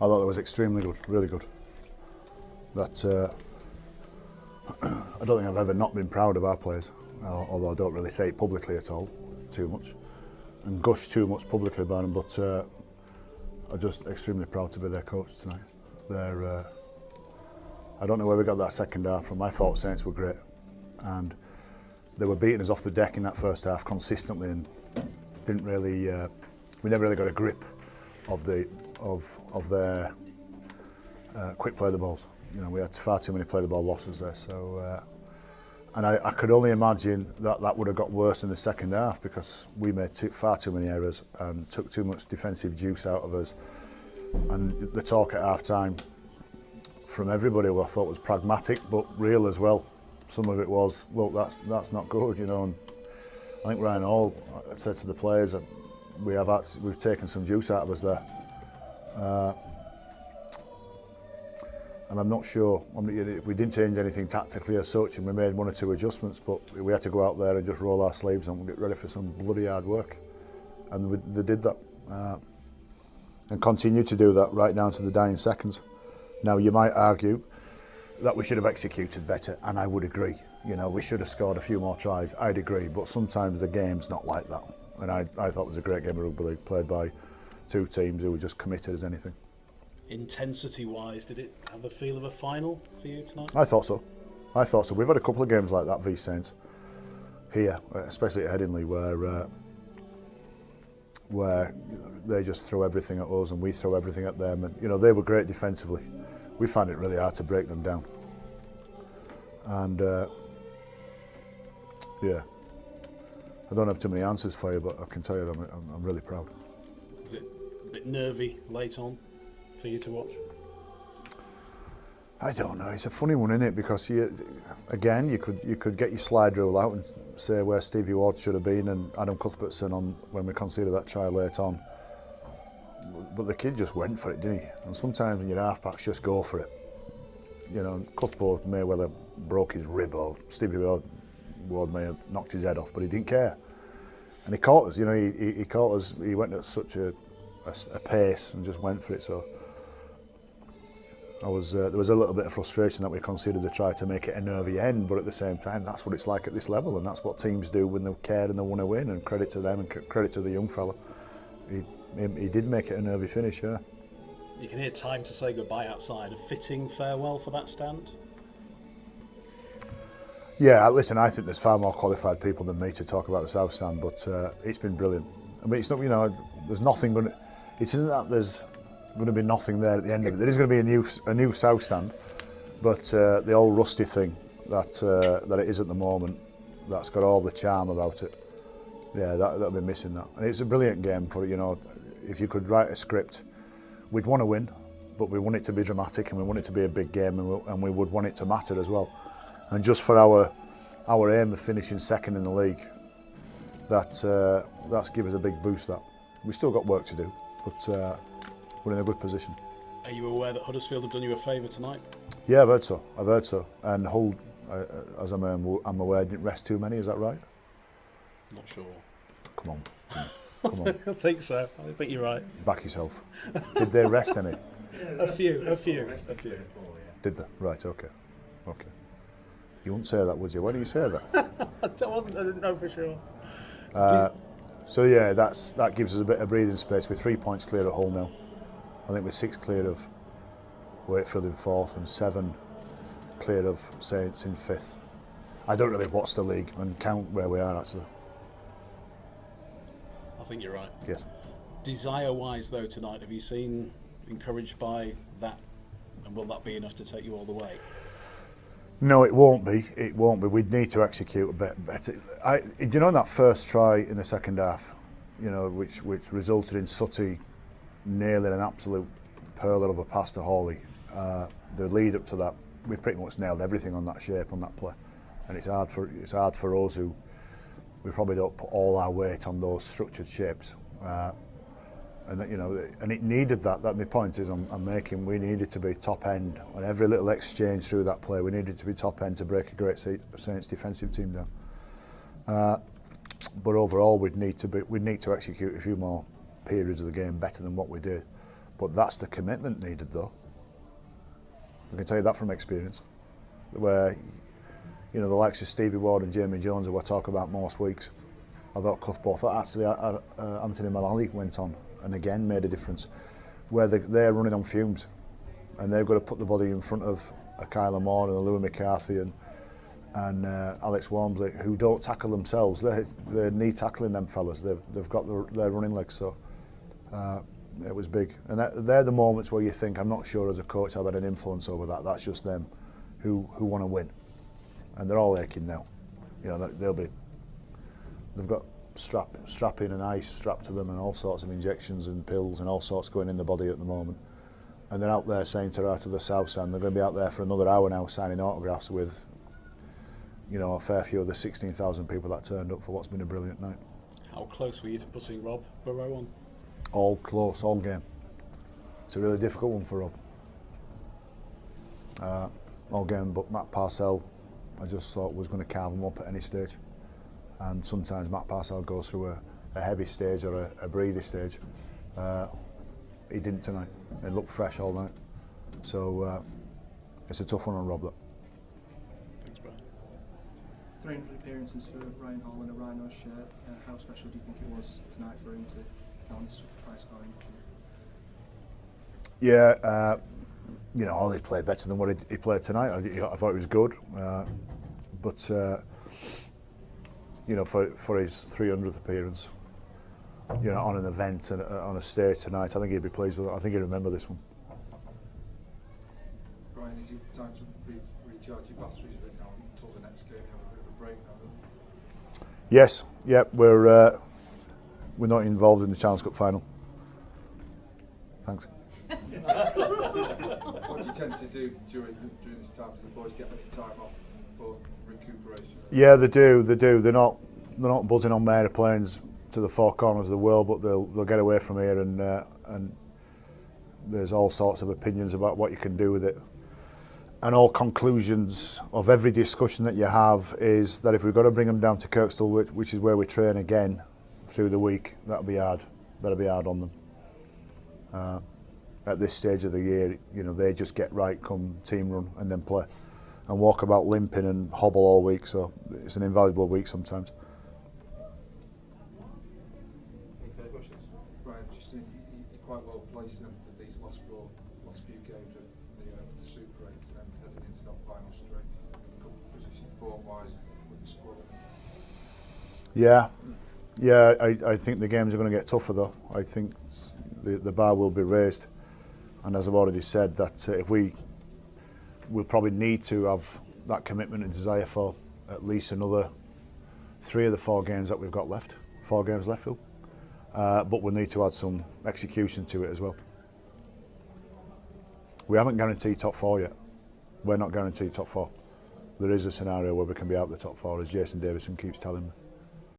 I thought that was extremely good, really good. That I don't think I've ever not been proud of our players, although I don't really say it publicly at all, too much, and gush too much publicly about them, but I'm just extremely proud to be their coach tonight. They're, I don't know where we got that second half from. I thought Saints were great, and they were beating us off the deck in that first half consistently, and didn't really, we never really got a grip of their quick play the balls. You know, we had far too many play the ball losses there. So, and I could only imagine that would have got worse in the second half because we made far too many errors and took too much defensive juice out of us. And the talk at half time from everybody, I thought was pragmatic but real as well. Some of it was, look, that's not good, you know. And I think Ryan Hall said to the players that we've taken some juice out of us there. And I'm not sure, we didn't change anything tactically as such, and we made one or two adjustments, but we had to go out there and just roll our sleeves and get ready for some bloody hard work. And they did that. And continued to do that right down to the dying seconds. Now, you might argue that we should have executed better, and I would agree. You know, we should have scored a few more tries, I'd agree, but sometimes the game's not like that. And I thought it was a great game of rugby league played by two teams who were just committed as anything. Intensity-wise, did it have the feel of a final for you tonight? I thought so. We've had a couple of games like that v Saints here, especially at Headingley, where they just throw everything at us and we throw everything at them. And you know, they were great defensively. We found it really hard to break them down. And yeah, I don't have too many answers for you, but I can tell you I'm really proud. Is it a bit nervy late on for you to watch? I don't know. It's a funny one, isn't it? Because you could get your slide rule out and say where Stevie Ward should have been and Adam Cuthbertson on when we conceded that try late on. But the kid just went for it, didn't he? And sometimes when your halfbacks just go for it, you know, Cuthbert may well have broke his rib or Stevie Ward may have knocked his head off, but he didn't care. And he caught us. You know, he caught us. He went at such a pace and just went for it. So. There was a little bit of frustration that we conceded the try to make it a nervy end, but at the same time, that's what it's like at this level, and that's what teams do when they care and they want to win. And credit to them, and credit to the young fella. He did make it a nervy finish, yeah. You can hear time to say goodbye outside. A fitting farewell for that stand? Yeah, listen, I think there's far more qualified people than me to talk about the South Stand, but it's been brilliant. I mean, it's not, you know, there's nothing going to. It isn't that there's going to be nothing there at the end of it. There is going to be a new South Stand, but the old rusty thing that it is at the moment, that's got all the charm about it. Yeah, that'll be missing that. And it's a brilliant game for, you know, if you could write a script, we'd want to win, but we want it to be dramatic and we want it to be a big game, and we would want it to matter as well. And just for our aim of finishing second in the league, that's give us a big boost. That we've still got work to do, but we're in a good position. Are you aware that Huddersfield have done you a favour tonight? Yeah, I've heard so. And Hull, as I'm aware, didn't rest too many. Is that right? Not sure. Come on. I think so. I think you're right. Back yourself. Did they rest any? A few. Did they? Right. Okay. You wouldn't say that, would you? Why do you say that? I didn't know for sure. So yeah, that gives us a bit of breathing space. We're 3 points clear of Hull now. I think we're 6 clear of Wakefield in 4th and 7 clear of Saints in 5th. I don't really watch the league and count where we are actually. I think you're right. Yes. Desire-wise though tonight, have you seen encouraged by that, and will that be enough to take you all the way? No, it won't be. We'd need to execute a bit better. You know, that first try in the second half, you know, which resulted in Sutty nailing an absolute pearler of a pass to Hawley. The lead up to that, we pretty much nailed everything on that shape on that play, and it's hard for us who we probably don't put all our weight on those structured shapes. And you know, and it needed that. That my point is I'm making. We needed to be top end on every little exchange through that play. We needed to be top end to break a great Saints defensive team down. But overall, we'd need to execute a few more periods of the game better than what we did. But that's the commitment needed, though. I can tell you that from experience, where the likes of Stevie Ward and Jamie Jones, who I talk about most weeks, I thought Cuthbert, I thought actually Anthony Mullally went on and again made a difference, where they're running on fumes, and they've got to put the body in front of a Kyler Moore and a Louis McCarthy and Alex Walmsley, who don't tackle themselves. They're knee tackling them fellas. They've got their running legs, so it was big. And they're the moments where you think, I'm not sure as a coach I've had an influence over that. That's just them who want to win, and they're all aching now. They've got strapping and ice strapped to them and all sorts of injections and pills and all sorts going in the body at the moment. And they're out there saying to the South Stand, they're going to be out there for another hour now signing autographs with, a fair few of the 16,000 people that turned up for what's been a brilliant night. How close were you to putting Rob Burrow on? All close, all game. It's a really difficult one for Rob. All game, but Matt Parcell, I just thought was going to carve him up at any stage. And sometimes Matt Parcell goes through a heavy stage or a breathy stage. He didn't tonight. He looked fresh all night. So it's a tough one on Rob. Thanks, Brian. 300 appearances for Ryan Hall in a Rhinos shirt. How special do you think it was tonight for him to go on this try scoring? Yeah, Ollie played better than what he played tonight. I thought he was good, but for his 300th appearance, on an event and on a stage tonight, I think he'd be pleased with it. I think he'd remember this one. Brian, is it time to recharge your batteries a bit now until the next game? Have a bit of a break now? Yes, yeah, we're not involved in the Challenge Cup final. Thanks. What do you tend to do during this time? Do the boys get any time off for recuperation? Yeah, they do. They're not buzzing on aeroplanes to the four corners of the world, but they'll get away from here, and there's all sorts of opinions about what you can do with it. And all conclusions of every discussion that you have is that if we've got to bring them down to Kirkstall, which is where we train again through the week, that'll be hard. That'll be hard on them. At this stage of the year, they just get right come team run and then play, and walk about limping and hobble all week. So it's an invaluable week sometimes. Any further questions? Brian, just you're quite well placed then for these last few games of the Super 8 and then heading into that final stretch. Good position form-wise with the squad. Yeah. I think the games are going to get tougher though. I think the bar will be raised, and as I've already said, that if we'll probably need to have that commitment and desire for at least another 3 of the 4 games that we've got left. 4 games left, Phil. But we'll need to add some execution to it as well. We haven't guaranteed top 4 yet. We're not guaranteed top 4. There is a scenario where we can be out the top 4, as Jason Davison keeps telling me.